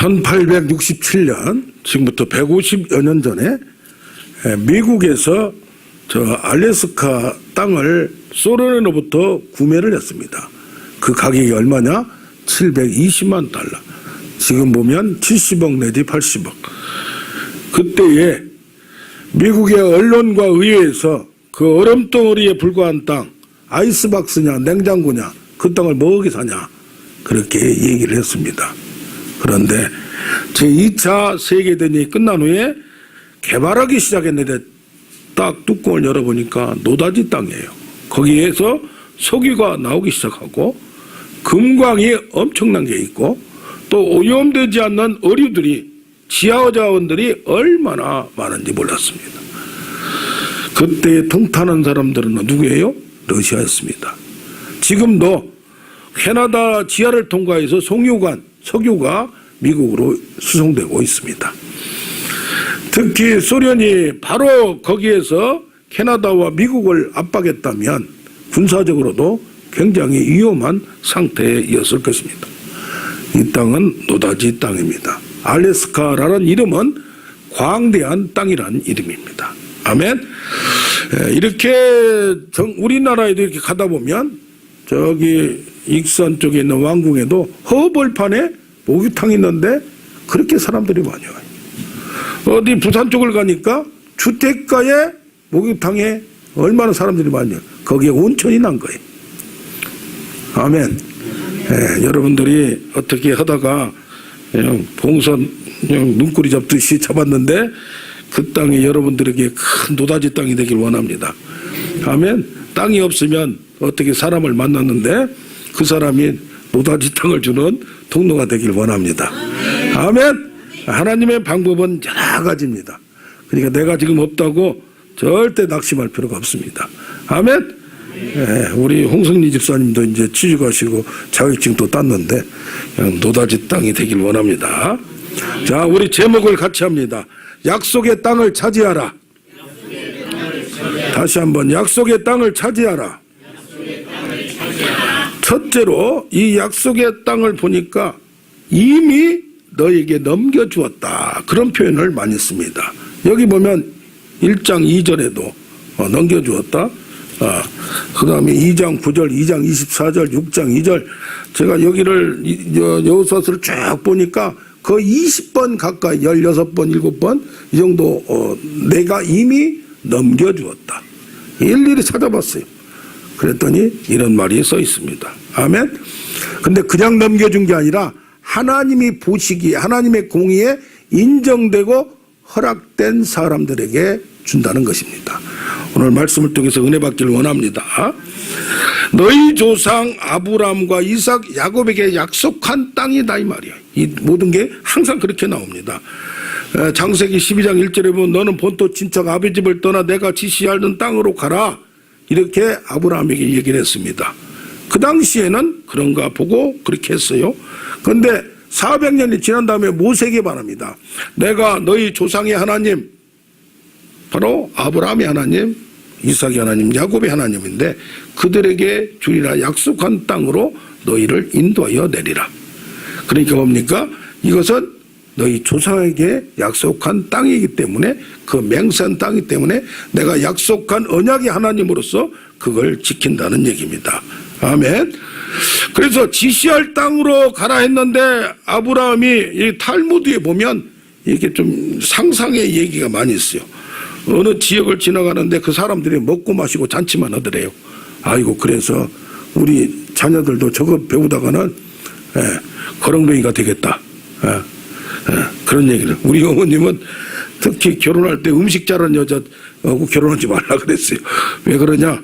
1867년, 지금부터 150여 년 전에 미국에서 저 알래스카 땅을 소련으로부터 구매를 했습니다. 그 가격이 얼마냐? 720만 달러. 지금 보면 70억 내지 80억. 그때에 미국의 언론과 의회에서 그 얼음덩어리에 불과한 땅, 아이스박스냐 냉장고냐 그 땅을 뭐하게 사냐 그렇게 얘기를 했습니다. 그런데 제2차 세계대전이 끝난 후에 개발하기 시작했는데 딱 뚜껑을 열어보니까 노다지 땅이에요. 거기에서 석유가 나오기 시작하고 금광이 엄청난 게 있고 또 오염되지 않는 어류들이 지하자원들이 얼마나 많은지 몰랐습니다. 그때 통탄한 사람들은 누구예요? 러시아였습니다. 지금도 캐나다 지하를 통과해서 석유가 미국으로 수송되고 있습니다. 특히 소련이 바로 거기에서 캐나다와 미국을 압박했다면 군사적으로도 굉장히 위험한 상태에 이었을 것입니다. 이 땅은 노다지 땅입니다. 알래스카라는 이름은 광대한 땅이라는 이름입니다. 아멘. 이렇게 우리나라에도 이렇게 가다 보면 저기 익산 쪽에 있는 왕궁에도 허벌판에 목욕탕이 있는데 그렇게 사람들이 많이 와요. 어디 부산 쪽을 가니까 주택가에 목욕탕에 얼마나 사람들이 많이 와요. 거기에 온천이 난 거예요. 아멘. 여러분들이 어떻게 하다가 그냥 봉선 그냥 눈꼬리 잡듯이 잡았는데 그 땅이 여러분들에게 큰 노다지 땅이 되길 원합니다. 아멘. 땅이 없으면 어떻게 사람을 만났는데 그 사람이 노다지 땅을 주는 통로가 되길 원합니다. 아멘. 하나님의 방법은 여러 가지입니다. 그러니까 내가 지금 없다고 절대 낙심할 필요가 없습니다. 아멘. 우리 홍성리 집사님도 이제 취직하시고 자격증도 땄는데 노다지 땅이 되길 원합니다. 자, 우리 제목을 같이 합니다. 약속의 땅을 차지하라. 다시 한번 약속의 땅을 차지하라. 첫째로 이 약속의 땅을 보니까 이미 너에게 넘겨주었다. 그런 표현을 많이 씁니다. 여기 보면 1장 2절에도 넘겨주었다. 그 다음에 2장 9절, 2장 24절, 6장 2절. 제가 여기를 여호수아서를 쭉 보니까 거의 20번 가까이 16번, 7번 이 정도 내가 이미 넘겨주었다. 일일이 찾아봤어요. 그랬더니 이런 말이 써 있습니다. 아멘. 근데 그냥 넘겨준 게 아니라 하나님이 보시기에 하나님의 공의에 인정되고 허락된 사람들에게 준다는 것입니다. 오늘 말씀을 통해서 은혜 받기를 원합니다. 너희 조상 아브라함과 이삭, 야곱에게 약속한 땅이다 이 말이야. 이 모든 게 항상 그렇게 나옵니다. 창세기 12장 1절에 보면 너는 본토 친척 아비 집을 떠나 내가 지시하는 땅으로 가라. 이렇게 아브라함에게 얘기를 했습니다. 그 당시에는 그런가 보고 그렇게 했어요. 그런데 400년이 지난 다음에 모세에게 말합니다. 내가 너희 조상의 하나님, 바로 아브라함의 하나님, 이삭의 하나님, 야곱의 하나님인데 그들에게 주리라 약속한 땅으로 너희를 인도하여 내리라. 그러니까 뭡니까? 이것은 너희 조상에게 약속한 땅이기 때문에 그 맹세한 땅이기 때문에 내가 약속한 언약의 하나님으로서 그걸 지킨다는 얘기입니다. 아멘. 그래서 지시할 땅으로 가라 했는데 아브라함이 이 탈무드에 보면 이렇게 좀 상상의 얘기가 많이 있어요. 어느 지역을 지나가는데 그 사람들이 먹고 마시고 잔치만 하더래요. 아이고 그래서 우리 자녀들도 저거 배우다가는 거렁뱅이가 되겠다. 그런 얘기를. 우리 어머님은 특히 결혼할 때 음식 잘하는 여자하고 결혼하지 말라 그랬어요. 왜 그러냐?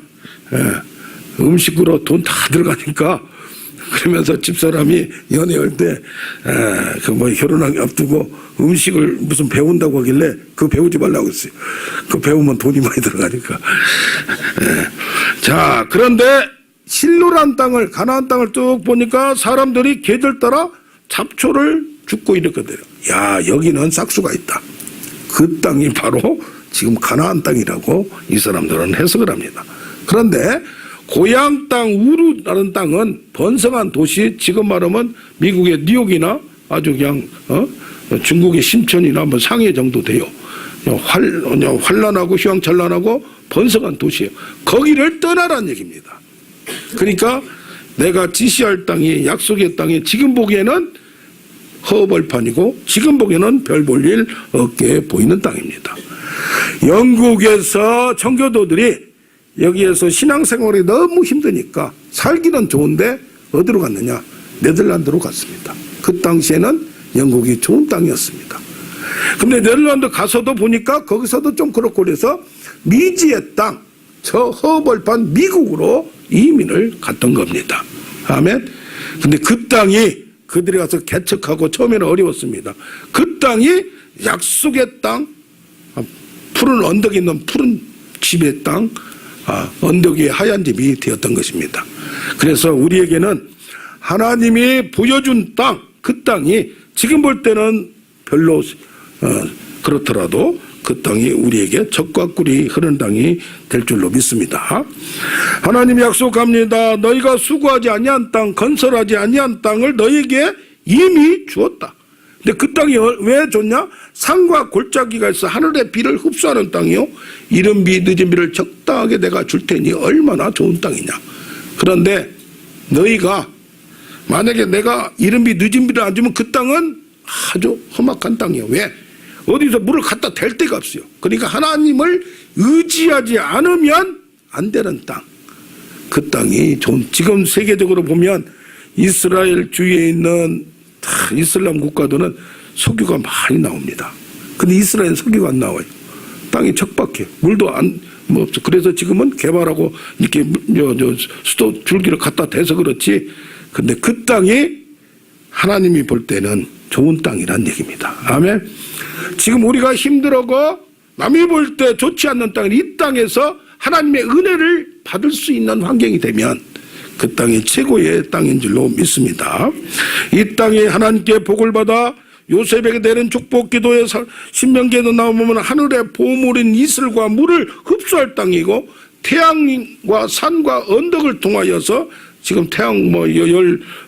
음식으로 돈 다 들어가니까. 그러면서 집사람이 연애할 때 그 뭐 결혼하기 앞두고 음식을 무슨 배운다고 하길래 그거 배우지 말라고 했어요. 그거 배우면 돈이 많이 들어가니까. 자, 그런데 실로란 땅을, 가나안 땅을 쭉 보니까 사람들이 계절 따라 잡초를 줍고 이랬거든요. 야, 여기는 싹수가 있다. 그 땅이 바로 지금 가나안 땅이라고 이 사람들은 해석을 합니다. 그런데 고향 땅 우루라는 땅은 번성한 도시, 지금 말하면 미국의 뉴욕이나 아주 그냥 중국의 신천이나 뭐 상해 정도 돼요. 환란하고 휘황찬란하고 번성한 도시예요. 거기를 떠나라는 얘기입니다. 그러니까 내가 지시할 땅이 약속의 땅이 지금 보기에는 허벌판이고 지금 보기에는 별 볼 일 없게 보이는 땅입니다. 영국에서 청교도들이 여기에서 신앙생활이 너무 힘드니까 살기는 좋은데 어디로 갔느냐? 네덜란드로 갔습니다. 그 당시에는 영국이 좋은 땅이었습니다. 근데 네덜란드 가서도 보니까 거기서도 좀 그렇고 그래서 미지의 땅, 저 허벌판 미국으로 이민을 갔던 겁니다. 아멘. 근데 그 땅이 그들이 가서 개척하고 처음에는 어려웠습니다. 그 땅이 약속의 땅, 푸른 언덕에 있는 푸른 집의 땅, 언덕 위에 하얀 집이 되었던 것입니다. 그래서 우리에게는 하나님이 보여준 땅, 그 땅이 지금 볼 때는 별로 그렇더라도 그 땅이 우리에게 젖과 꿀이 흐르는 땅이 될 줄로 믿습니다. 하나님이 약속합니다. 너희가 수고하지 아니한 땅, 건설하지 아니한 땅을 너희에게 이미 주었다. 근데 그 땅이 왜 줬냐? 산과 골짜기가 있어 하늘의 비를 흡수하는 땅이요, 이른 비 늦은 비를 적당하게 내가 줄 테니 얼마나 좋은 땅이냐. 그런데 너희가 만약에 내가 이른 비 늦은 비를 안 주면 그 땅은 아주 험악한 땅이에요. 왜? 어디서 물을 갖다 댈 데가 없어요. 그러니까 하나님을 의지하지 않으면 안 되는 땅, 그 땅이 좋은. 지금 세계적으로 보면 이스라엘 주위에 있는 이슬람 국가들은 석유가 많이 나옵니다. 근데 이스라엘은 석유가 안 나와요. 땅이 척박해요. 물도 뭐 없어. 그래서 지금은 개발하고 이렇게 수도 줄기를 갖다 대서 그렇지. 근데 그 땅이 하나님이 볼 때는 좋은 땅이란 얘기입니다. 아멘. 지금 우리가 힘들어고 남이 볼 때 좋지 않는 땅을 이 땅에서 하나님의 은혜를 받을 수 있는 환경이 되면 그 땅이 최고의 땅인 줄로 믿습니다. 이 땅이 하나님께 복을 받아 요셉에게 내린 축복 기도에 신명기에도 나오면 하늘의 보물인 이슬과 물을 흡수할 땅이고 태양과 산과 언덕을 통하여서 지금 태양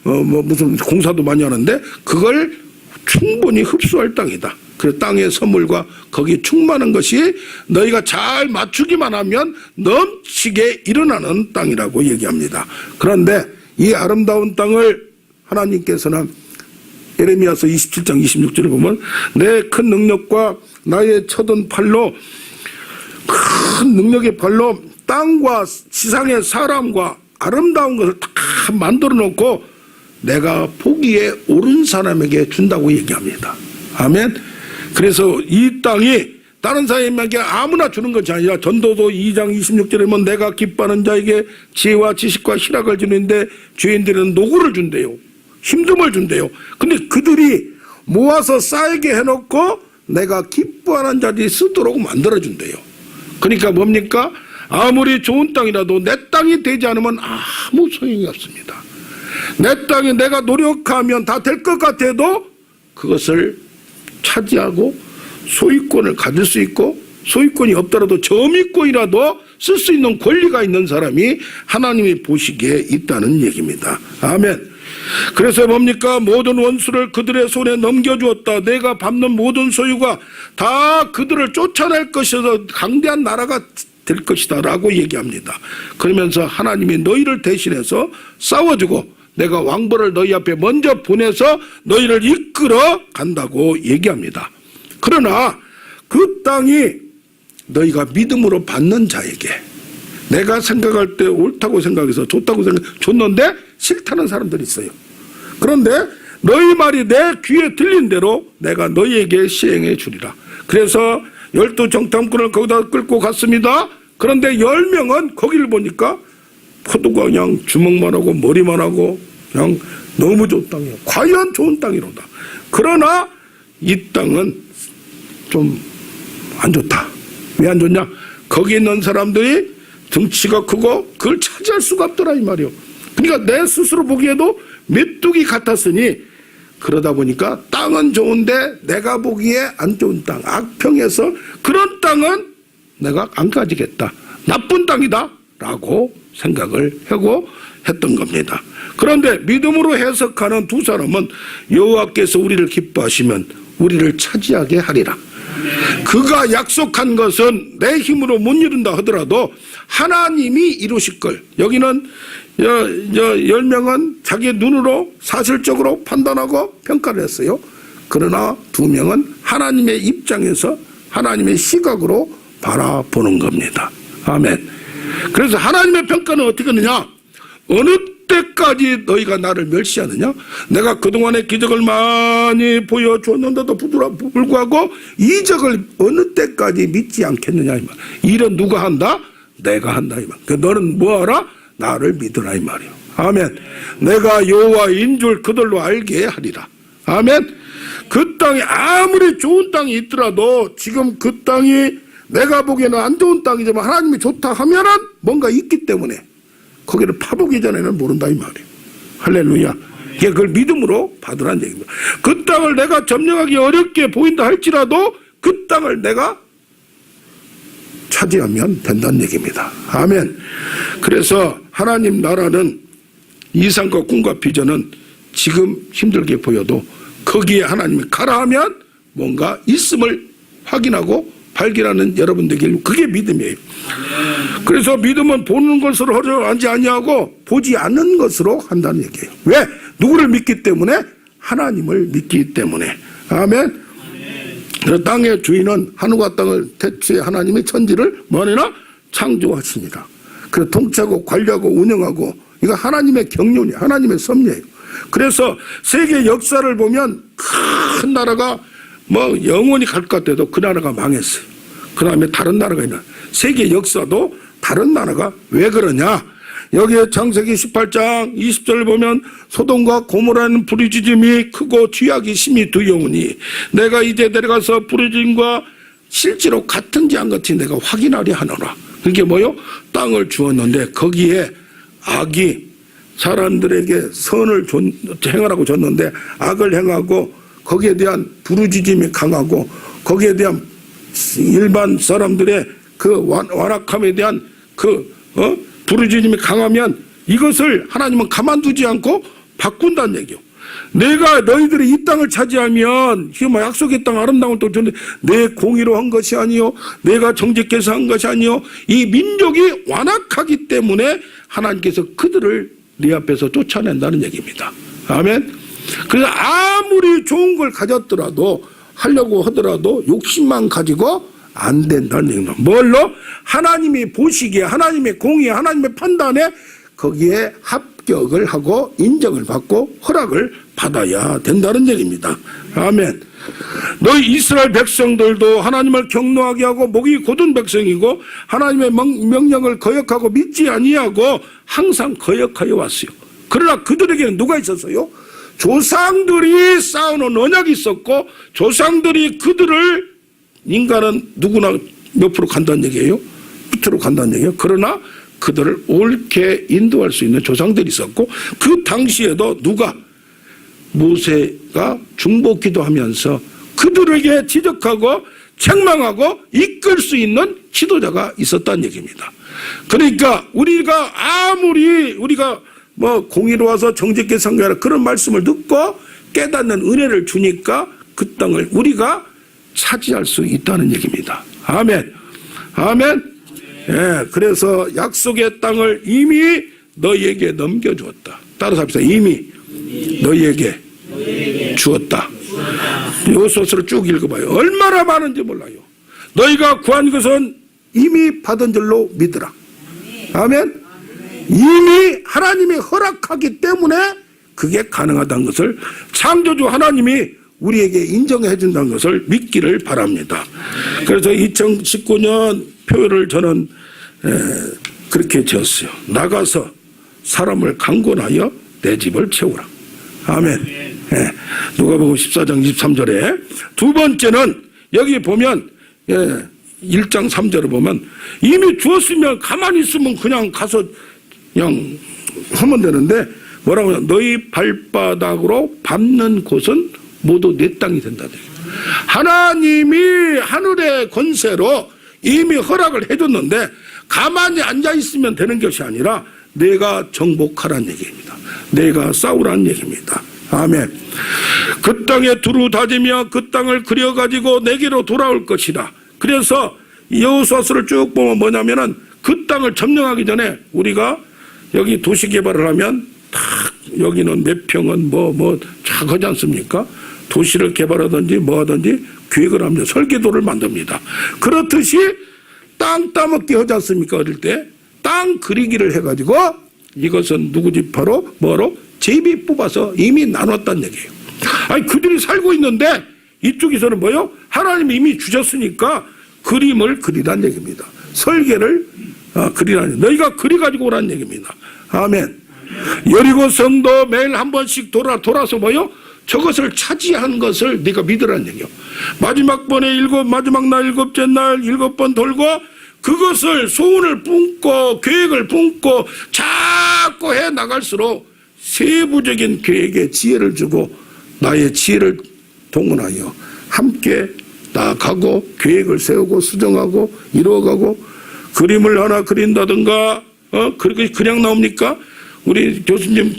무슨 공사도 많이 하는데 그걸 충분히 흡수할 땅이다. 그 땅의 선물과 거기 충만한 것이 너희가 잘 맞추기만 하면 넘치게 일어나는 땅이라고 얘기합니다. 그런데 이 아름다운 땅을 하나님께서는 예레미야서 27장 26절을 보면 내 큰 능력과 나의 쳐든 팔로, 큰 능력의 팔로 땅과 지상의 사람과 아름다운 것을 다 만들어 놓고 내가 보기에 옳은 사람에게 준다고 얘기합니다. 아멘. 그래서 이 땅이 다른 사람에게 아무나 주는 것이 아니라 전도서 2장 26절에 보면 내가 기뻐하는 자에게 지혜와 지식과 희락을 주는데 죄인들은 노고를 준대요. 힘듦을 준대요. 근데 그들이 모아서 쌓이게 해놓고 내가 기뻐하는 자들이 쓰도록 만들어준대요. 그러니까 뭡니까? 아무리 좋은 땅이라도 내 땅이 되지 않으면 아무 소용이 없습니다. 내 땅에 내가 노력하면 다 될 것 같아도 그것을 차지하고 소유권을 가질 수 있고, 소유권이 없더라도 점유권이라도 쓸 수 있는 권리가 있는 사람이 하나님이 보시기에 있다는 얘기입니다. 아멘. 그래서 뭡니까? 모든 원수를 그들의 손에 넘겨주었다. 내가 밟는 모든 소유가 다 그들을 쫓아낼 것이어서 강대한 나라가 될 것이다 라고 얘기합니다. 그러면서 하나님이 너희를 대신해서 싸워주고 내가 왕벌을 너희 앞에 먼저 보내서 너희를 이끌어 간다고 얘기합니다. 그러나 그 땅이 너희가 믿음으로 받는 자에게, 내가 생각할 때 옳다고 생각해서 좋다고 줬는데 싫다는 사람들이 있어요. 그런데 너희 말이 내 귀에 들린 대로 내가 너희에게 시행해 주리라. 그래서 12정탐꾼을 거기다 끌고 갔습니다. 그런데 10명은 거기를 보니까 포도가 그냥 주먹만 하고 머리만 하고 그냥 너무 좋은 땅이에요. 과연 좋은 땅이로다. 그러나 이 땅은 좀 안 좋다. 왜 안 좋냐? 거기 있는 사람들이 덩치가 크고 그걸 차지할 수가 없더라 이 말이요. 그러니까 내 스스로 보기에도 메뚜기 같았으니, 그러다 보니까 땅은 좋은데 내가 보기에 안 좋은 땅, 악평에서 그런 땅은 내가 안 가지겠다. 나쁜 땅이다 라고 생각을 하고 했던 겁니다. 그런데 믿음으로 해석하는 두 사람은 여호와께서 우리를 기뻐하시면 우리를 차지하게 하리라. 그가 약속한 것은 내 힘으로 못 이룬다 하더라도 하나님이 이루실 걸. 여기는 10명은 자기 눈으로 사실적으로 판단하고 평가를 했어요. 그러나 2명은 하나님의 입장에서 하나님의 시각으로 바라보는 겁니다. 아멘. 그래서 하나님의 평가는 어떻게 하느냐? 어느 때까지 너희가 나를 멸시하느냐? 내가 그동안의 기적을 많이 보여줬는데도 불구하고 이적을 어느 때까지 믿지 않겠느냐? 이 말. 일은 누가 한다? 내가 한다. 이 말. 너는 뭐하라? 나를 믿으라 이 말이요. 아멘. 내가 여호와인 줄 그들로 알게 하리라. 아멘. 그 땅이 아무리 좋은 땅이 있더라도 지금 그 땅이 내가 보기에는 안 좋은 땅이지만 하나님이 좋다 하면은 뭔가 있기 때문에 거기를 파보기 전에는 모른다 이 말이에요. 할렐루야. 그걸 믿음으로 받으라는 얘기입니다. 그 땅을 내가 점령하기 어렵게 보인다 할지라도 그 땅을 내가 차지하면 된다는 얘기입니다. 아멘. 그래서 하나님 나라는 이상과 꿈과 비전은 지금 힘들게 보여도 거기에 하나님이 가라 하면 뭔가 있음을 확인하고 발견하는 여러분 되길, 그게 믿음이에요. 그래서 믿음은 보는 것으로 하지 아니하고 보지 않는 것으로 한다는 얘기예요. 왜? 누구를 믿기 때문에? 하나님을 믿기 때문에. 아멘. 그래서 땅의 주인은 하늘과 땅을 대체해 하나님의 천지를 뭐하나 창조하십니다. 그래서 통치하고 관리하고 운영하고 이거 하나님의 경륜이에요. 하나님의 섭리예요. 그래서 세계 역사를 보면 큰 나라가 뭐 영원히 갈 것 같아도 그 나라가 망했어요. 그 다음에 다른 나라가 있나. 세계 역사도 다른 나라가 왜 그러냐. 여기에 창세기 18장 20절을 보면 소돔과 고모라는 부르짖음이 크고 죄악이 심히 두려우니 내가 이제 내려가서 부르짖음과 실제로 같은지 안 같은지 내가 확인하려 하노라. 그게 뭐요? 땅을 주었는데 거기에 악이 사람들에게 선을 행하라고 줬는데 악을 행하고 거기에 대한 부르짖음이 강하고 거기에 대한 일반 사람들의 그 완악함에 대한 부르짖음이 강하면 이것을 하나님은 가만두지 않고 바꾼다는 얘기요. 내가 너희들이 이 땅을 차지하면 약속의 땅 아름다운 땅을 줬는데 내 공의로 한 것이 아니요 내가 정직해서 한 것이 아니요 이 민족이 완악하기 때문에 하나님께서 그들을 네 앞에서 쫓아낸다는 얘기입니다. 아멘. 그래서 아무리 좋은 걸 가졌더라도 하려고 하더라도 욕심만 가지고 안 된다는 얘기입니다. 뭘로? 하나님이 보시기에 하나님의 공의 하나님의 판단에 거기에 합격을 하고 인정을 받고 허락을 받아야 된다는 얘기입니다. 아멘. 너희 이스라엘 백성들도 하나님을 경노하게 하고 목이 곧은 백성이고 하나님의 명령을 거역하고 믿지 아니하고 항상 거역하여 왔어요. 그러나 그들에게는 누가 있었어요? 조상들이 쌓아놓은 언약이 있었고 조상들이 그들을 인간은 누구나 몇 프로 간다는 얘기예요? 밑으로 간다는 얘기예요. 그러나 그들을 옳게 인도할 수 있는 조상들이 있었고 그 당시에도 누가 모세가 중보 기도하면서 그들에게 지적하고 책망하고 이끌 수 있는 지도자가 있었다는 얘기입니다. 그러니까 우리가 뭐 공의로워서 정직하게 상대하라 그런 말씀을 듣고 깨닫는 은혜를 주니까 그 땅을 우리가 차지할 수 있다는 얘기입니다. 아멘. 아멘. 예, 그래서 약속의 땅을 이미 너희에게 넘겨주었다. 따라서 합시다. 이미 너희에게 주었다. 이 소설을 쭉 읽어봐요. 얼마나 많은지 몰라요. 너희가 구한 것은 이미 받은 줄로 믿으라. 아멘. 이미 하나님이 허락하기 때문에 그게 가능하다는 것을 창조주 하나님이 우리에게 인정해 준다는 것을 믿기를 바랍니다. 그래서 2019년 표를 저는 그렇게 지었어요. 나가서 사람을 강권하여 내 집을 채우라. 아멘. 누가복음 14장 23절에 두 번째는 여기 보면 1장 3절을 보면 이미 주었으면 가만히 있으면 그냥 가서 그냥 하면 되는데 뭐라고 하냐. 너희 발바닥으로 밟는 곳은 모두 내 땅이 된다. 하나님이 하늘의 권세로 이미 허락을 해줬는데 가만히 앉아있으면 되는 것이 아니라 내가 정복하란 얘기입니다. 내가 싸우란 얘기입니다. 아멘. 그 땅에 두루 다지며 그 땅을 그려가지고 내게로 돌아올 것이다. 그래서 여호수아서를 쭉 보면 뭐냐면은 그 땅을 점령하기 전에 우리가 여기 도시 개발을 하면 딱 여기는 몇 평은 쫙 하지 않습니까? 도시를 개발하든지 뭐 하든지 계획을 합니다. 설계도를 만듭니다. 그렇듯이 땅 따먹기 하지 않습니까? 어릴 때 땅 그리기를 해가지고 이것은 누구 집 바로 뭐로 제비 뽑아서 이미 나눴다는 얘기예요. 아니 그들이 살고 있는데 이쪽에서는 뭐요? 하나님이 이미 주셨으니까 그림을 그리란 얘기입니다. 설계를 그리라는 너희가 그려가지고 오라는 얘기입니다. 아멘. 여리고 성도 매일 한 번씩 돌아서 뭐요? 저것을 차지한 것을 네가 믿으라는 얘기요. 마지막 날 7째 날 7번 돌고 그것을 소원을 품고 계획을 품고 자꾸 해 나갈수록 세부적인 계획에 지혜를 주고 나의 지혜를 동원하여 함께 나아가고 계획을 세우고 수정하고 이루어가고 그림을 하나 그린다든가 그렇게 그냥 나옵니까? 우리 교수님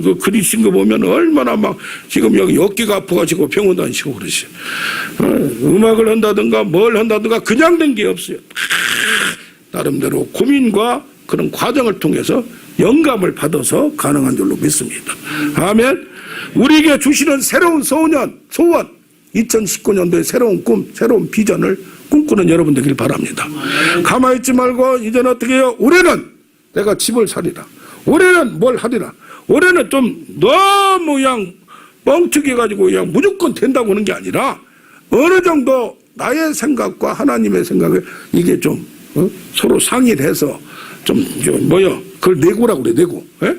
그 그리신 거 보면 얼마나 막 지금 여기 어깨가 아파가지고 병원 다니시고 그러시. 음악을 한다든가 뭘 한다든가 그냥 된 게 없어요. 나름대로 고민과 그런 과정을 통해서 영감을 받아서 가능한 줄로 믿습니다. 아멘. 우리에게 주시는 새로운 소원 2019년도에 새로운 꿈, 새로운 비전을 꿈꾸는 여러분 되길 바랍니다. 가만히 있지 말고 이제는 어떻게 해요? 올해는 내가 집을 사리라. 올해는 뭘 하리라. 올해는 좀 너무 그냥 뻥튀기해가지고 그냥 무조건 된다고 하는 게 아니라 어느 정도 나의 생각과 하나님의 생각을 이게 좀 서로 상의를 해서 좀 그걸 내고라고 그래. 내고. 예?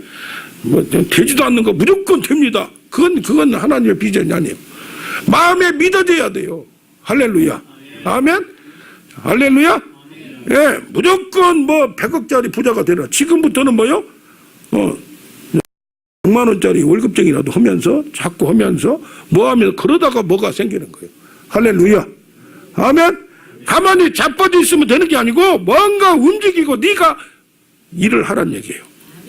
되지도 않는 거 무조건 됩니다. 그건 하나님의 비전이 아니에요. 마음에 믿어져야 돼요. 할렐루야. 아멘. 할렐루야. 예, 무조건 100억짜리 부자가 되라. 지금부터는 100만 원짜리 월급쟁이라도 하면서 자꾸 하면서 하면 그러다가 뭐가 생기는 거예요. 할렐루야. 아멘. 가만히 자빠져 있으면 되는 게 아니고 뭔가 움직이고 네가 일을 하란 얘기예요.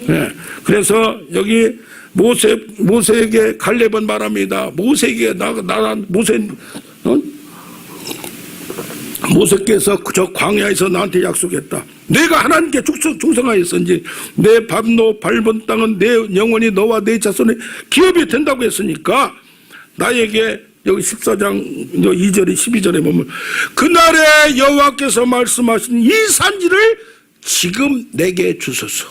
네. 그래서 여기 모세에게 갈렙은 말합니다. 모세에게 모세께서 저 광야에서 나한테 약속했다. 내가 하나님께 충성하였은지 내 밤노 밟은 땅은 내 영혼이 너와 내 자손의 기업이 된다고 했으니까 나에게 여기 14장 2절에 12절에 보면 그날에 여호와께서 말씀하신 이 산지를 지금 내게 주소서.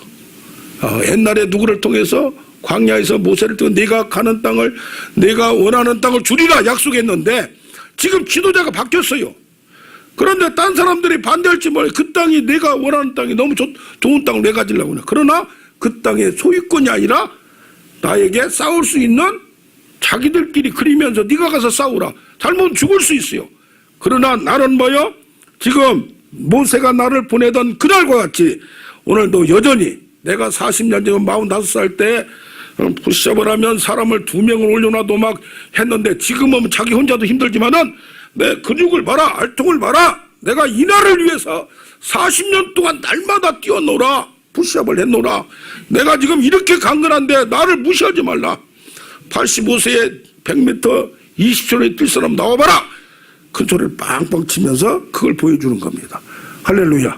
옛날에 누구를 통해서 광야에서 모세를 통해 내가 가는 땅을 내가 원하는 땅을 주리라 약속했는데 지금 지도자가 바뀌었어요. 그런데 딴 사람들이 반대할지 몰라요. 그 땅이 내가 원하는 땅이 너무 좋은 땅을 내 가지려고 해. 그러나 그 땅의 소유권이 아니라 나에게 싸울 수 있는 자기들끼리 그리면서 네가 가서 싸우라. 잘못하면 죽을 수 있어요. 그러나 나는 지금 모세가 나를 보내던 그날과 같이 오늘도 여전히 내가 40년 전에 45살 때 푸시업을 하면 사람을 2명을 올려놔도 막 했는데 지금은 자기 혼자도 힘들지만은 내 근육을 봐라, 알통을 봐라. 내가 이 날을 위해서 40년 동안 날마다 뛰어놀아. 푸시업을 했노라. 내가 지금 이렇게 강건한데 나를 무시하지 말라. 85세에 100m 20초에 뛸 사람 나와봐라. 큰 소리를 빵빵 치면서 그걸 보여주는 겁니다. 할렐루야.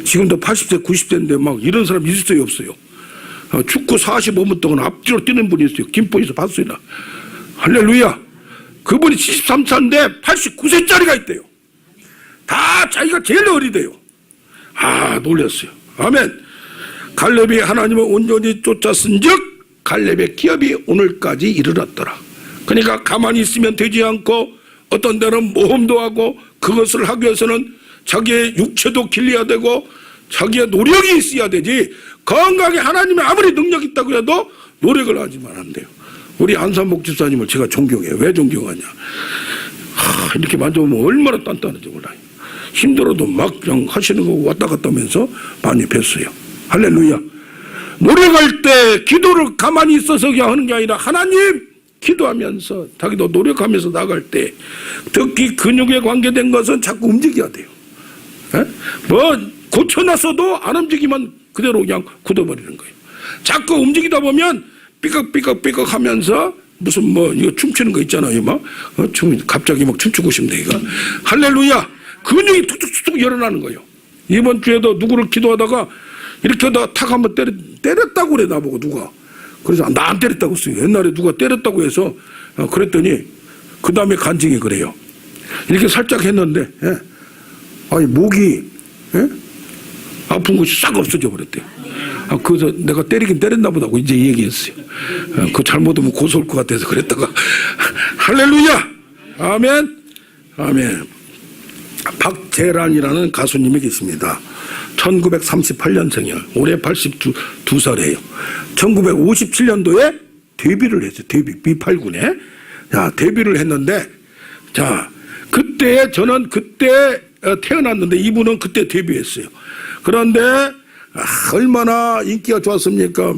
지금도 80세 90세인데 막 이런 사람 있을 수 없어요. 축구 45분 동안 앞뒤로 뛰는 분이 있어요. 김포에서 봤어요. 할렐루야. 그분이 73세인데 89세짜리가 있대요. 다 자기가 제일 어리대요. 놀랐어요. 아멘. 갈렙이 하나님을 온전히 쫓았은즉 갈렙의 기업이 오늘까지 이르렀더라. 그러니까 가만히 있으면 되지 않고 어떤 데는 모험도 하고 그것을 하기 위해서는 자기의 육체도 길러야 되고 자기의 노력이 있어야 되지. 건강하게 하나님의 아무리 능력이 있다고 해도 노력을 하지만 안 돼요. 우리 안산복 집사님을 제가 존경해요. 왜 존경하냐. 이렇게 만져보면 얼마나 단단한지 몰라요. 힘들어도 막 그냥 하시는 거 왔다 갔다 하면서 많이 뵀어요. 할렐루야. 노력할 때 기도를 가만히 있어서 그냥 하는 게 아니라 하나님 기도하면서 자기도 노력하면서 나갈 때 특히 근육에 관계된 것은 자꾸 움직여야 돼요. 고쳐놨어도 안 움직이면 그대로 그냥 굳어버리는 거예요. 자꾸 움직이다 보면 삐걱삐걱 하면서 무슨 뭐 이거 춤추는 거 있잖아요. 막 갑자기 막 춤추고 싶네 이거. 할렐루야. 근육이 툭툭툭 열어나는 거예요. 이번 주에도 누구를 기도하다가 이렇게 하다가 탁 한번 때렸다고 그래 나보고 누가. 그래서 나 안 때렸다고 했어요. 옛날에 누가 때렸다고 해서 그랬더니 그 다음에 간증이 그래요. 이렇게 살짝 했는데 아니 목이 아픈 것이 싹 없어져 버렸대요. 그래서 내가 때리긴 때렸나 보다고 이제 얘기했어요. 그 잘못하면 고소할 것 같아서 그랬다가 할렐루야. 아멘. 아멘. 박재란이라는 가수님이 계십니다. 1938년생이에요. 올해 82살이에요. 1957년도에 데뷔를 했어요. B8군에. 자, 데뷔를 했는데, 자, 그때, 저는 그때 태어났는데, 이분은 그때 데뷔했어요. 그런데, 얼마나 인기가 좋았습니까?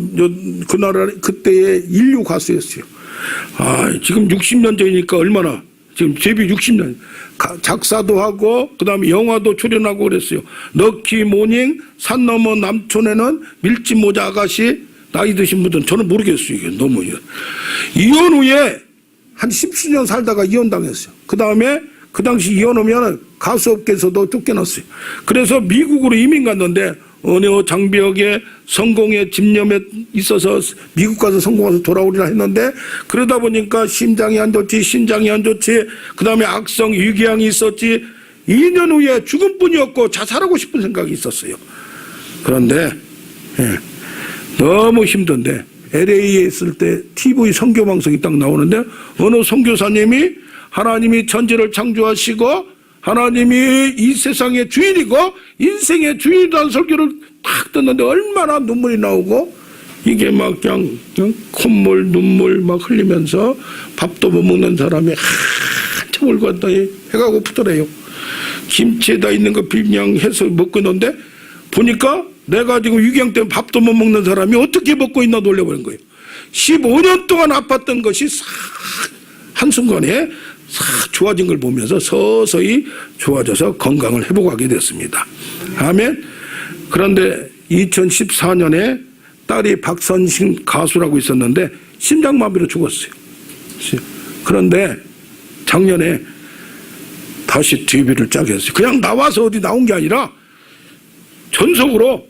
그때의 인류 가수였어요. 지금 60년 전이니까 얼마나, 지금 데뷔 60년. 작사도 하고 그다음에 영화도 출연하고 그랬어요. 럭키 모닝, 산 너머 남촌에는 밀짚 모자 아가씨. 나이 드신 분들은 저는 모르겠어요. 이게 너무 이혼 후에 한 10수년 살다가 이혼당했어요. 그다음에 그 당시 이혼하면 가수업계에서도 쫓겨났어요. 그래서 미국으로 이민 갔는데 어느 장벽에 성공에 집념에 있어서 미국 가서 성공해서 돌아오리라 했는데 그러다 보니까 심장이 안 좋지 신장이 안 좋지 그다음에 악성 위궤양이 있었지 2년 후에 죽음뿐이었고 자살하고 싶은 생각이 있었어요. 그런데 너무 힘든데 LA에 있을 때 TV 선교방송이 딱 나오는데 어느 선교사님이 하나님이 천지를 창조하시고 하나님이 이 세상의 주인이고 인생의 주인이라는 설교를 딱 듣는데 얼마나 눈물이 나오고 이게 막 그냥 콧물 눈물 막 흘리면서 밥도 못 먹는 사람이 한참 울고 왔더니 배가 고프더래요. 김치에다 있는 거 그냥 해서 먹고 있는데 보니까 내가 지금 위궤양 때문에 밥도 못 먹는 사람이 어떻게 먹고 있나 놀려버린 거예요. 15년 동안 아팠던 것이 싹 한순간에 싹 좋아진 걸 보면서 서서히 좋아져서 건강을 회복하게 됐습니다. 아멘. 그런데 2014년에 딸이 박선신 가수라고 있었는데 심장마비로 죽었어요. 그런데 작년에 다시 데뷔를 짜게 했어요. 그냥 나와서 어디 나온 게 아니라 전속으로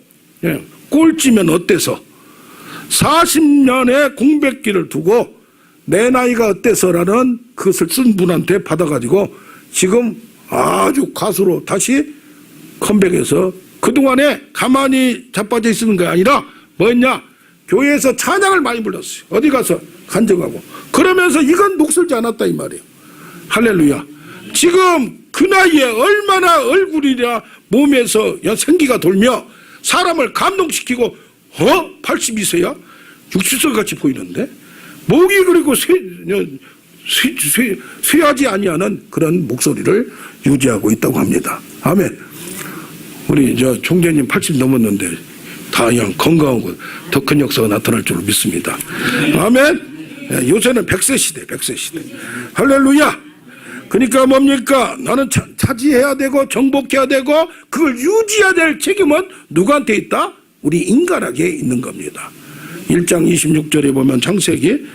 꼴찌면 어때서 40년의 공백기를 두고 내 나이가 어때서라는 그것을 쓴 분한테 받아가지고 지금 아주 가수로 다시 컴백해서 그동안에 가만히 자빠져 있는 게 아니라 뭐였냐 교회에서 찬양을 많이 불렀어요. 어디 가서 간증하고 그러면서 이건 녹슬지 않았다 이 말이에요. 할렐루야. 지금 그 나이에 얼마나 얼굴이나 몸에서 생기가 돌며 사람을 감동시키고 82세야? 60세 같이 보이는데 목이 그리고 쇠하지 아니하는 그런 목소리를 유지하고 있다고 합니다. 아멘. 우리 총재님 80 넘었는데 다 그냥 건강하고 더 큰 역사가 나타날 줄 믿습니다. 아멘. 요새는 100세 시대, 100세 시대. 할렐루야. 그러니까 뭡니까? 나는 차지해야 되고 정복해야 되고 그걸 유지해야 될 책임은 누구한테 있다? 우리 인간에게 있는 겁니다. 1장 26절에 보면 창세기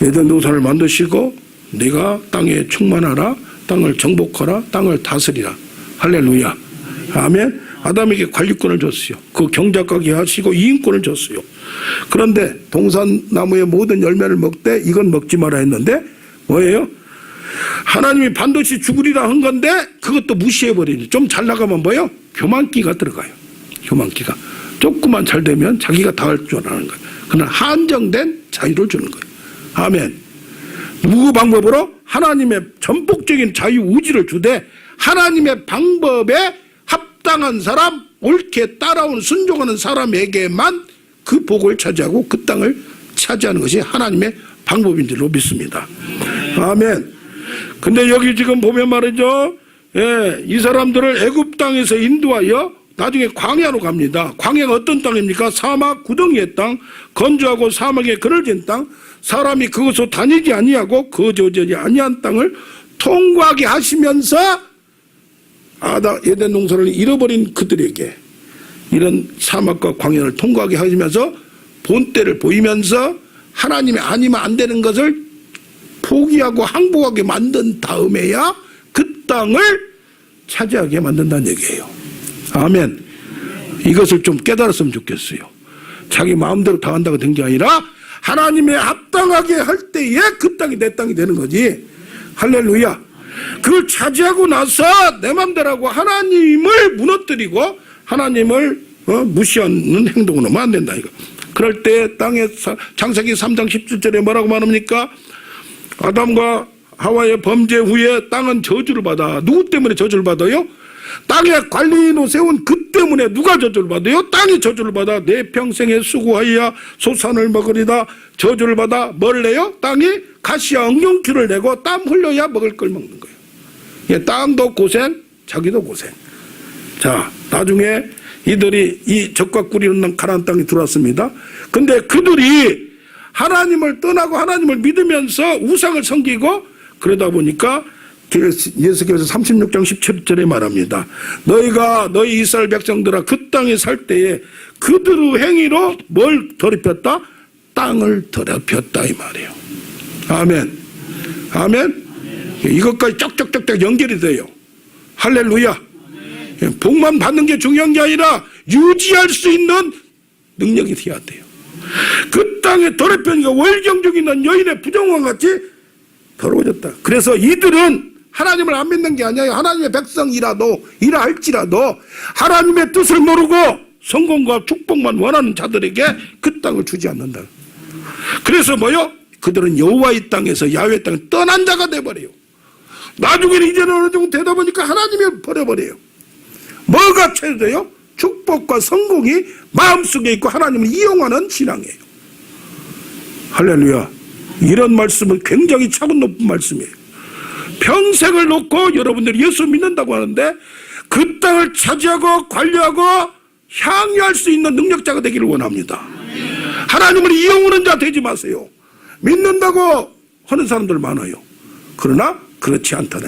에덴 동산을 만드시고 네가 땅에 충만하라 땅을 정복하라 땅을 다스리라. 할렐루야. 아멘. 아담에게 관리권을 줬어요. 그 경작하게 하시고 이인권을 줬어요. 그런데 동산나무의 모든 열매를 먹되 이건 먹지 마라 했는데 뭐예요? 하나님이 반드시 죽으리라 한 건데 그것도 무시해버리니 좀 잘 나가면 뭐예요? 교만기가 들어가요. 교만기가 조금만 잘 되면 자기가 다 할 줄 아는 거예요. 그러나 한정된 자유를 주는 거예요. 아멘. 누구 방법으로? 하나님의 전폭적인 자유의지를 주되 하나님의 방법에 합당한 사람, 옳게 따라온 순종하는 사람에게만 그 복을 차지하고 그 땅을 차지하는 것이 하나님의 방법인 줄로 믿습니다. 아멘. 근데 여기 지금 보면 말이죠. 이 사람들을 애굽 땅에서 인도하여 나중에 광야로 갑니다. 광야가 어떤 땅입니까? 사막 구덩이의 땅, 건조하고 사막에 그늘진 땅, 사람이 그곳으로 다니지 아니하고 거저지 아니한 땅을 통과하게 하시면서 에덴 동산을 잃어버린 그들에게 이런 사막과 광야를 통과하게 하시면서 본때를 보이면서 하나님이 아니면 안 되는 것을 포기하고 항복하게 만든 다음에야 그 땅을 차지하게 만든다는 얘기예요. 아멘. 이것을 좀 깨달았으면 좋겠어요. 자기 마음대로 다 한다고 된 게 아니라 하나님의 합당하게 할 때에 그 땅이 내 땅이 되는 거지. 할렐루야. 그걸 차지하고 나서 내 마음대로 하고 하나님을 무너뜨리고 하나님을 무시하는 행동을 하면 안 된다 이거. 그럴 때 땅에 창세기 3장 17절에 뭐라고 말합니까? 아담과 하와의 범죄 후에 땅은 저주를 받아. 누구 때문에 저주를 받아요? 땅에 관리인으로 세운 그 때문에 누가 저주를 받아요? 땅이 저주를 받아. 내 평생에 수고하여 소산을 먹으리다. 저주를 받아 뭘 내요? 땅이 가시와 엉겅퀴를 내고 땀 흘려야 먹을 걸 먹는 거예요. 예, 땅도 고생, 자기도 고생. 자, 나중에 이들이 이 젖과 꿀이 흐르는 가나안 땅에 들어왔습니다. 근데 그들이 하나님을 떠나고 하나님을 믿으면서 우상을 섬기고 그러다 보니까 예수께서 36장 17절에 말합니다. 너희가 너희 이스라엘 백성들아 그 땅에 살 때에 그들의 행위로 뭘 더럽혔다? 땅을 더럽혔다 이 말이에요. 아멘. 아멘. 이것까지 쩍쩍쩍쩍 연결이 돼요. 할렐루야. 복만 받는 게 중요한 게 아니라 유지할 수 있는 능력이 돼야 돼요. 그 땅에 더럽혀니까 월경중에 있는 여인의 부정왕 같이 더러워졌다. 그래서 이들은 하나님을 안 믿는 게 아니에요. 하나님의 백성이라도 이라 할지라도 하나님의 뜻을 모르고 성공과 축복만 원하는 자들에게 그 땅을 주지 않는다. 그래서 뭐요? 그들은 여호와의 땅에서 야훼 땅에 떠난 자가 돼버려요. 나중에는 이제는 어느 정도 되다 보니까 하나님이 버려버려요. 뭐가 최대요? 축복과 성공이 마음속에 있고 하나님을 이용하는 신앙이에요. 할렐루야. 이런 말씀은 굉장히 차분 높은 말씀이에요. 평생을 놓고 여러분들이 예수 믿는다고 하는데 그 땅을 차지하고 관리하고 향유할 수 있는 능력자가 되기를 원합니다. 하나님을 이용하는 자 되지 마세요. 믿는다고 하는 사람들 많아요. 그러나 그렇지 않다네.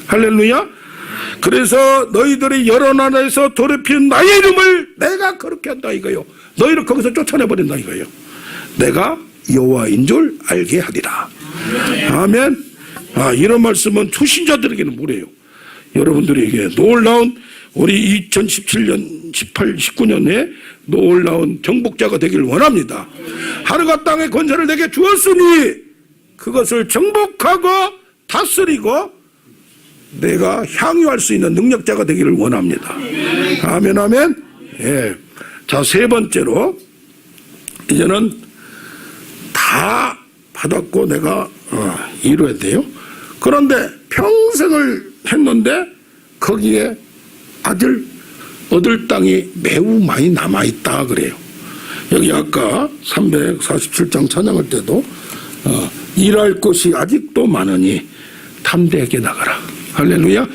할렐루야. 그래서 너희들이 여러 나라에서 더럽힌 나의 이름을 내가 그렇게 한다 이거요. 너희를 거기서 쫓아내버린다 이거요. 내가 여호와인 줄 알게 하리라. 아멘. 이런 말씀은 초신자들에게는 뭐래요? 여러분들에게 놀라운 우리 2017년 18, 19년에 놀라운 정복자가 되기를 원합니다. 하늘과 땅의 권세를 내게 주었으니 그것을 정복하고 다스리고 내가 향유할 수 있는 능력자가 되기를 원합니다. 아멘 아멘. 예. 자, 세 번째로 이제는 다 받았고 내가 이루어야 돼요. 그런데 평생을 했는데 거기에 아들 얻을 땅이 매우 많이 남아있다 그래요. 여기 아까 347장 찬양할 때도 일할 것이 아직도 많으니 담대하게 나가라. 할렐루야.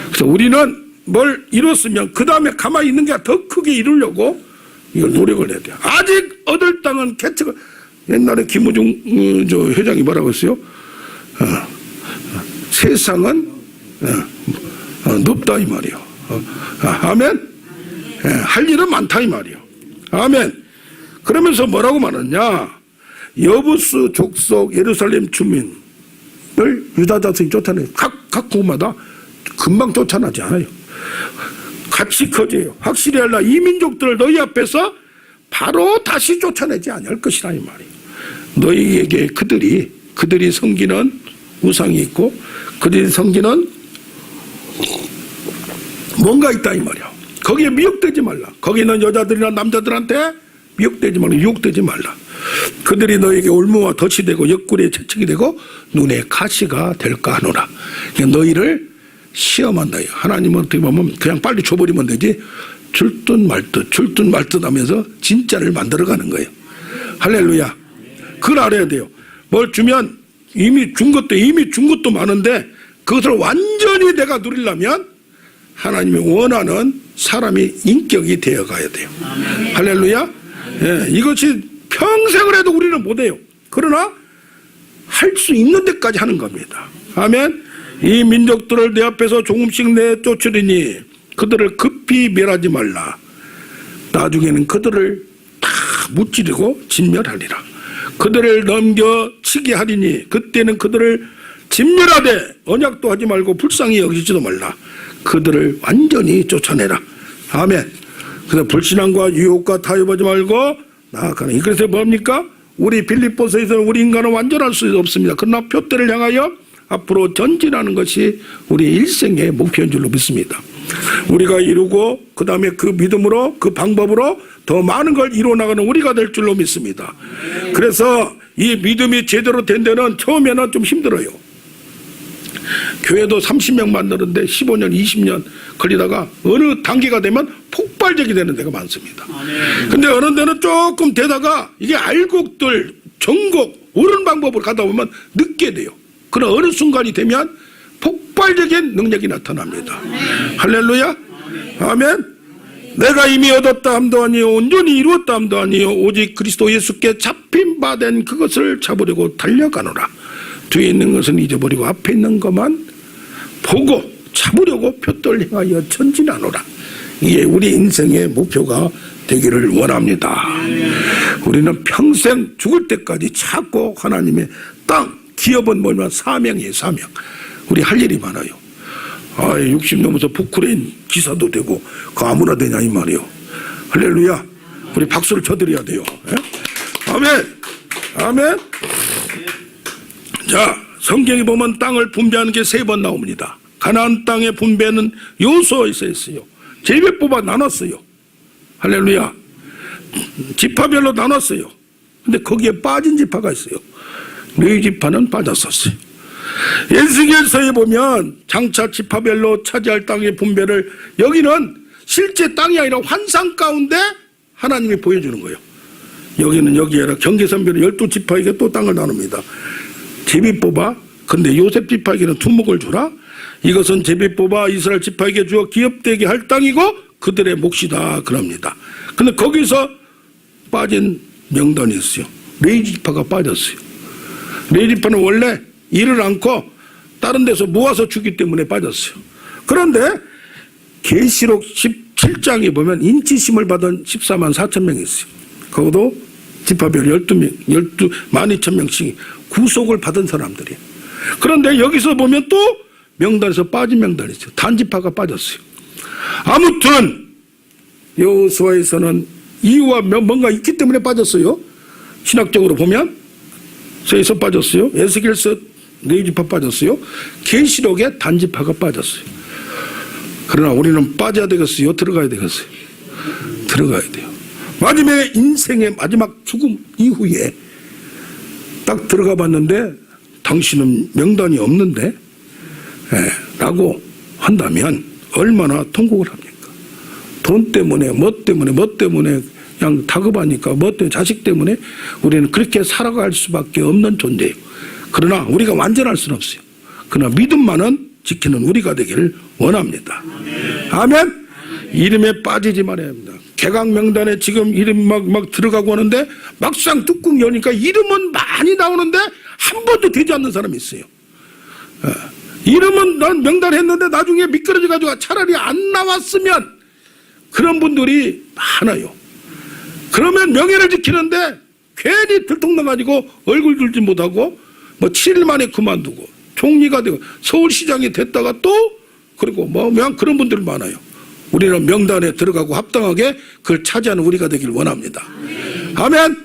그래서 우리는 뭘 이뤘으면 그 다음에 가만히 있는 게 더 크게 이루려고 이걸 노력을 해야 돼요. 아직 얻을 땅은 개척을 옛날에 김우중 회장이 뭐라고 했어요? 세상은 높다 이 말이요. 아멘. 할 일은 많다 이 말이요. 아멘. 그러면서 뭐라고 말하냐? 여부스 족속 예루살렘 주민을 유다 자손이 쫓아내요. 각 국마다 금방 쫓아나지 않아요. 같이 커져요. 확실히 알라. 이 민족들을 너희 앞에서 바로 다시 쫓아내지 않을 것이라 이 말이에요. 너희에게 그들이 섬기는 우상이 있고 그들이 섬기는 뭔가 있다 이 말이야. 거기에 미혹되지 말라. 거기 있는 여자들이나 남자들한테 미혹되지 말라. 유혹되지 말라. 그들이 너에게 올무와 덫이 되고 옆구리에 채찍이 되고 눈에 가시가 될까 하노라. 너희를 시험한다. 하나님은 어떻게 보면 그냥 빨리 줘버리면 되지 줄 듯 말 듯 하면서 진짜를 만들어가는 거예요. 할렐루야. 그걸 알아야 돼요. 뭘 주면 이미 준 것도 많은데 그것을 완전히 내가 누리려면 하나님이 원하는 사람이 인격이 되어가야 돼요. 할렐루야. 예, 이것이 평생을 해도 우리는 못해요. 그러나 할 수 있는 데까지 하는 겁니다. 아멘. 이 민족들을 내 앞에서 조금씩 내쫓으리니 그들을 급히 멸하지 말라. 나중에는 그들을 다 무찌르고 진멸하리라. 그들을 넘겨치게 하리니 그때는 그들을 진멸하되 언약도 하지 말고 불쌍히 여기지도 말라. 그들을 완전히 쫓아내라. 아멘. 그래서 불신앙과 유혹과 타협하지 말고 나아가는. 그래서 뭡니까? 우리 빌립보서에서 우리 인간은 완전할 수 없습니다. 그러나 표대를 향하여 앞으로 전진하는 것이 우리 일생의 목표인 줄로 믿습니다. 우리가 이루고 그 다음에 그 믿음으로 그 방법으로 더 많은 걸 이루어나가는 우리가 될 줄로 믿습니다. 그래서 이 믿음이 제대로 된 데는 처음에는 좀 힘들어요. 교회도 30명 만드는데 15년 20년 걸리다가 어느 단계가 되면 폭발적이 되는 데가 많습니다. 근데 어느 데는 조금 되다가 이게 알곡들 정곡 옳은 방법으로 가다 보면 늦게 돼요. 그러나 어느 순간이 되면 폭발적인 능력이 나타납니다. 할렐루야. 아멘. 내가 이미 얻었다 함도 아니요 온전히 이루었다 함도 아니요 오직 그리스도 예수께 잡힌 바 된 그것을 잡으려고 달려가노라. 뒤에 있는 것은 잊어버리고 앞에 있는 것만 보고 잡으려고 표대를 향하여 전진하노라. 이게 우리 인생의 목표가 되기를 원합니다. 우리는 평생 죽을 때까지 찾고 하나님의 땅, 기업은 뭐냐면 사명이에요. 사명. 우리 할 일이 많아요. 60 넘어서 포크레인 기사도 되고 그 아무나 되냐 이 말이에요. 할렐루야. 우리 박수를 쳐드려야 돼요. 아멘. 아멘. 자, 성경에 보면 땅을 분배하는 게 3번 나옵니다. 가나안 땅의 분배는 요소에서 했어요. 제비 뽑아 나눴어요. 할렐루야. 지파별로 나눴어요. 근데 거기에 빠진 지파가 있어요. 레위 지파는 빠졌었어요. 에스겔서에 보면 장차 지파별로 차지할 땅의 분배를 여기는 실제 땅이 아니라 환상 가운데 하나님이 보여주는 거예요. 여기는 여기에라 경계선별로 12지파에게 또 땅을 나눕니다. 제비 뽑아. 근데 요셉 지파에게는 두목을 주라. 이것은 제비 뽑아 이스라엘 지파에게 주어 기업되게 할 땅이고 그들의 몫이다 그럽니다. 근데 거기서 빠진 명단이 있어요. 레위 지파가 빠졌어요. 레위 지파는 원래 일을 않고 다른 데서 모아서 주기 때문에 빠졌어요. 그런데 계시록 17장에 보면 인치심을 받은 14만 4천 명이 있어요. 그것도 지파별 12명, 12,000명씩 구속을 받은 사람들이에요. 그런데 여기서 보면 또 명단에서 빠진 명단이 있어요. 단지파가 빠졌어요. 아무튼 여호수아에서는 이유와 뭔가 있기 때문에 빠졌어요. 신학적으로 보면 서에서 빠졌어요. 에스겔서 레위지파 빠졌어요. 계시록에 단지파가 빠졌어요. 그러나 우리는 빠져야 되겠어요? 들어가야 되겠어요? 들어가야 돼요. 마지막에 인생의 마지막 죽음 이후에 딱 들어가 봤는데 당신은 명단이 없는데 라고 한다면 얼마나 통곡을 합니까? 돈 때문에 뭐 때문에 그냥 다급하니까 뭐 때문에 자식 때문에 우리는 그렇게 살아갈 수밖에 없는 존재예요. 그러나 우리가 완전할 수는 없어요. 그러나 믿음만은 지키는 우리가 되기를 원합니다. 아멘. 이름에 빠지지 말아야 합니다. 개각 명단에 지금 이름 막 들어가고 하는데 막상 뚜껑 여니까 이름은 많이 나오는데 한 번도 되지 않는 사람이 있어요. 이름은 난 명단했는데 나중에 미끄러져 가지고 차라리 안 나왔으면 그런 분들이 많아요. 그러면 명예를 지키는데 괜히 들통나가지고 얼굴 들지 못하고 뭐 7일 만에 그만두고 총리가 되고 서울시장이 됐다가 또 그리고 뭐 그런 분들 많아요. 우리는 명단에 들어가고 합당하게 그걸 차지하는 우리가 되길 원합니다. 아멘.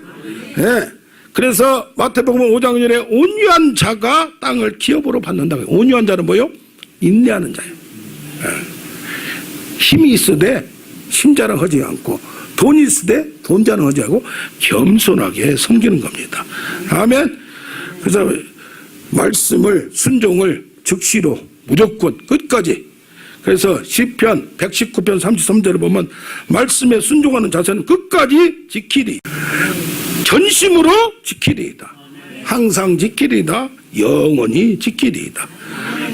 네. 그래서 마태복음 5장 1절에 온유한 자가 땅을 기업으로 받는다. 온유한 자는 뭐요? 인내하는 자예요. 네. 힘이 있으되 심자랑하지 않고 돈이 있으되 돈자랑하지 않고 겸손하게 섬기는 겁니다. 아멘. 그래서 말씀을 순종을 즉시로 무조건 끝까지. 그래서 시편 119편 33절을 보면 말씀에 순종하는 자세는 끝까지 지키리. 전심으로 지키리이다. 항상 지키리이다. 영원히 지키리이다.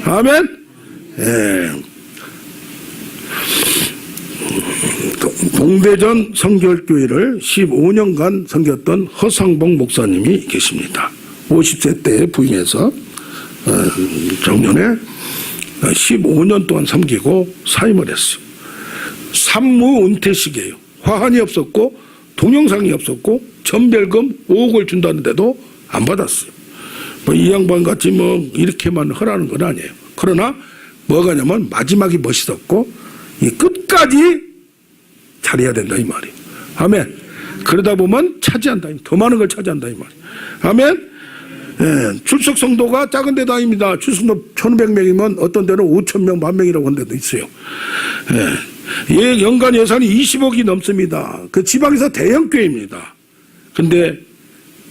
아멘. 동대전 성결교회를 15년간 섬겼던 허상봉 목사님이 계십니다. 50세 때 부임해서 정년에 15년 동안 섬기고 사임을 했어요. 산무 은퇴식이에요. 화환이 없었고 동영상이 없었고 전별금 5억을 준다는데도 안 받았어요. 뭐 이 양반 같이 뭐 이렇게만 하라는 건 아니에요. 그러나 뭐가냐면 마지막이 멋있었고 이 끝까지 잘해야 된다 이 말이에요. 아멘. 그러다 보면 차지한다. 더 많은 걸 차지한다 이 말이에요. 아멘. 예, 출석 성도가 작은 데도 아닙니다. 출석 성도 1,500명이면 어떤 데는 5,000명, 10,000명이라고 하는 데도 있어요. 예, 연간 예산이 20억이 넘습니다. 그 지방에서 대형교회입니다. 근데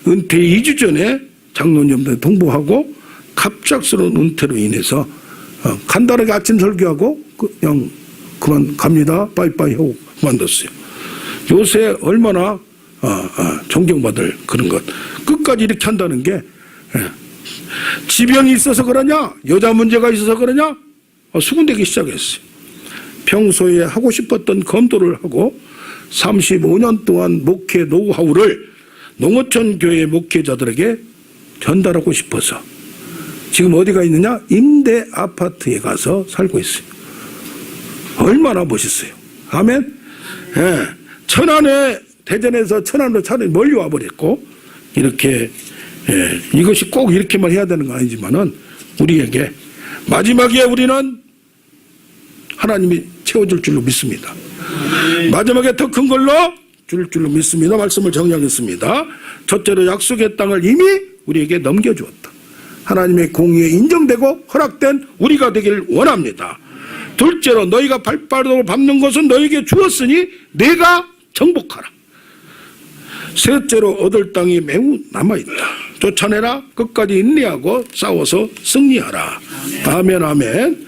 은퇴 2주 전에 장로님들 통보하고 갑작스러운 은퇴로 인해서 간단하게 아침 설교하고 그냥 그만 갑니다. 빠이빠이 하고 그만뒀어요. 요새 얼마나 존경받을 그런 것. 끝까지 이렇게 한다는 게 지병이 있어서 그러냐? 여자 문제가 있어서 그러냐? 수군대기 시작했어요. 평소에 하고 싶었던 검도를 하고 35년 동안 목회 노하우를 농어촌 교회 목회자들에게 전달하고 싶어서 지금 어디가 있느냐? 임대 아파트에 가서 살고 있어요. 얼마나 멋있어요. 아멘. 예. 천안에 대전에서 천안으로 차라리 멀리 와버렸고 이렇게 이것이 꼭 이렇게만 해야 되는 건 아니지만은 우리에게 마지막에 우리는 하나님이 채워줄 줄로 믿습니다. 마지막에 더 큰 걸로 줄 줄로 믿습니다. 말씀을 정리하겠습니다. 첫째로 약속의 땅을 이미 우리에게 넘겨주었다. 하나님의 공의에 인정되고 허락된 우리가 되길 원합니다. 둘째로 너희가 발바닥으로 밟는 것은 너희에게 주었으니 내가 정복하라. 셋째로 얻을 땅이 매우 남아있다. 쫓아내라. 끝까지 인내하고 싸워서 승리하라. 아멘 아멘.